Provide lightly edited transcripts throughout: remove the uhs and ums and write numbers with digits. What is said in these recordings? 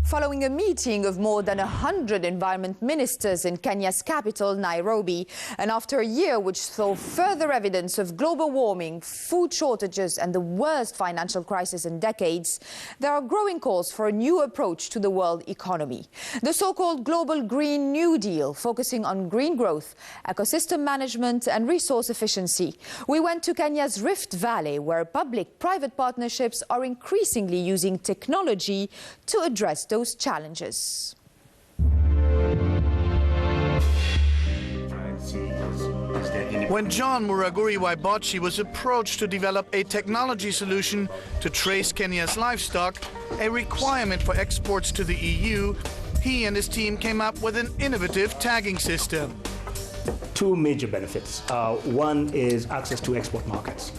Following a meeting of more than 100 environment ministers in Kenya's capital, Nairobi, and after a year which saw further evidence of global warming, food shortages and the worst financial crisis in decades, there are growing calls for a new approach to the world economy. The so-called Global Green New Deal, focusing on green growth, ecosystem management and resource efficiency. We went to Kenya's Rift Valley, where public-private partnerships are increasingly using technology to address those challenges. When John Muraguri Waibochi was approached to develop a technology solution to trace Kenya's livestock, a requirement for exports to the EU, he and his team came up with an innovative tagging system. Two major benefits. One is access to export markets.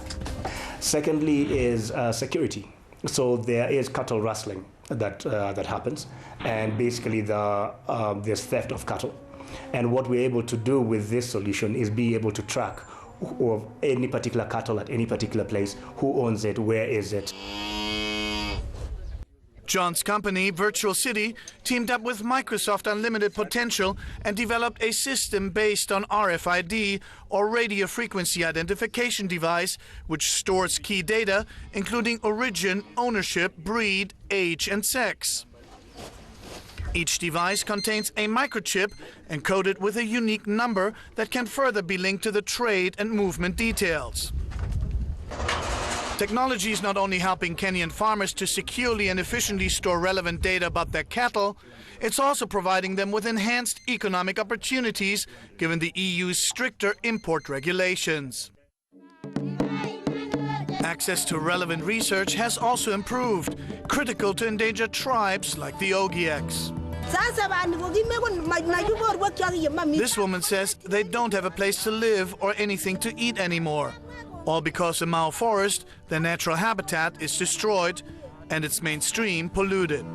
Secondly is security. So there is cattle rustling that happens, and basically there's theft of cattle. And what we're able to do with this solution is be able to track any particular cattle at any particular place, who owns it, where is it. John's company, Virtual City, teamed up with Microsoft Unlimited Potential and developed a system based on RFID, or radio frequency identification device, which stores key data, including origin, ownership, breed, age and sex. Each device contains a microchip encoded with a unique number that can further be linked to the trade and movement details. Technology is not only helping Kenyan farmers to securely and efficiently store relevant data about their cattle, it's also providing them with enhanced economic opportunities given the EU's stricter import regulations. Access to relevant research has also improved, critical to endangered tribes like the Ogieks. This woman says they don't have a place to live or anything to eat anymore. All because the Mao forest, their natural habitat, is destroyed and its main stream polluted.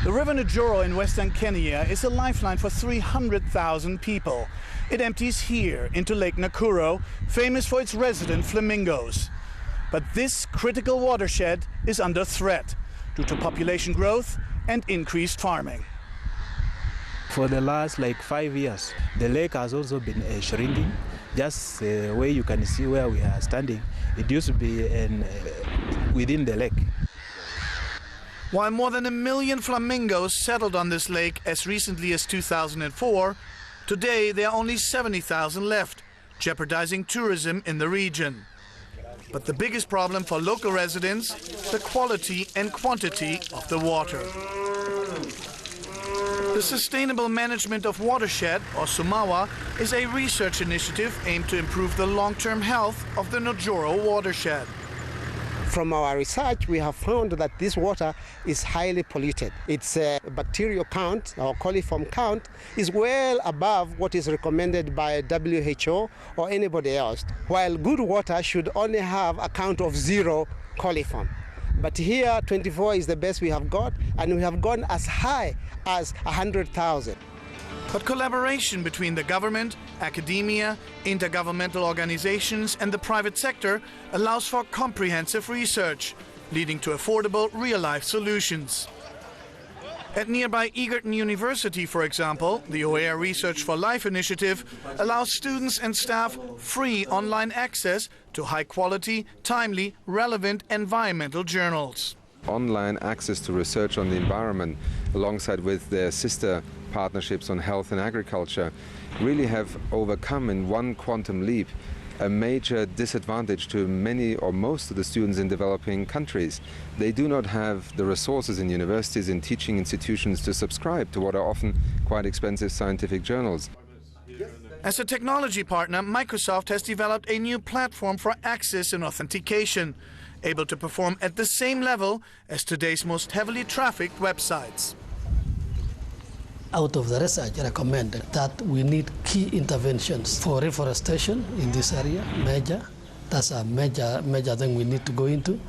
The River Njoro in western Kenya is a lifeline for 300,000 people. It empties here into Lake Nakuru, famous for its resident flamingos. But this critical watershed is under threat due to population growth and increased farming. For the last 5 years, the lake has also been shrinking. Just where you can see where we are standing, it used to be within the lake. While more than 1 million flamingos settled on this lake as recently as 2004, today there are only 70,000 left, jeopardizing tourism in the region. But the biggest problem for local residents, the quality and quantity of the water. The Sustainable Management of Watershed, or SUMAWA, is a research initiative aimed to improve the long-term health of the Njoro watershed. From our research, we have found that this water is highly polluted. Its bacterial count, or coliform count, is well above what is recommended by WHO or anybody else, while good water should only have a count of 0 coliform. But here, 24 is the best we have got, and we have gone as high as 100,000. But collaboration between the government, academia, intergovernmental organizations and the private sector allows for comprehensive research, leading to affordable, real-life solutions. At nearby Egerton University, for example, the OER Research for Life initiative allows students and staff free online access to high-quality, timely, relevant environmental journals. Online access to research on the environment, alongside with their sister partnerships on health and agriculture, really have overcome in one quantum leap a major disadvantage to many or most of the students in developing countries. They do not have the resources in universities and teaching institutions to subscribe to what are often quite expensive scientific journals. As a technology partner, Microsoft has developed a new platform for access and authentication, able to perform at the same level as today's most heavily trafficked websites. Out of the research, recommended that we need key interventions for reforestation in this area, major. That's a major thing we need to go into,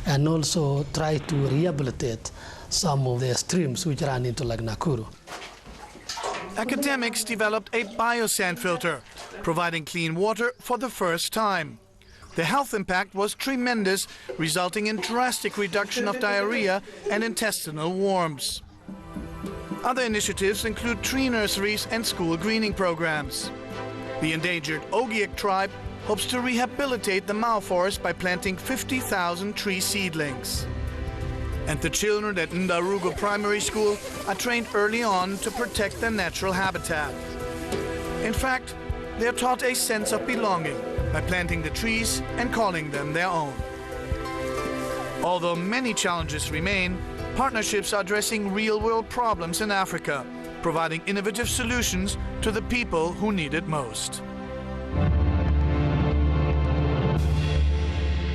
and also try to rehabilitate some of the streams which run into Lake Nakuru. Academics developed a biosand filter, providing clean water for the first time. The health impact was tremendous, resulting in drastic reduction of diarrhea and intestinal worms. Other initiatives include tree nurseries and school greening programs. The endangered Ogiek tribe hopes to rehabilitate the Mao forest by planting 50,000 tree seedlings. And the children at Ndarugo Primary School are trained early on to protect their natural habitat. In fact, they are taught a sense of belonging by planting the trees and calling them their own. Although many challenges remain, partnerships are addressing real-world problems in Africa, providing innovative solutions to the people who need it most.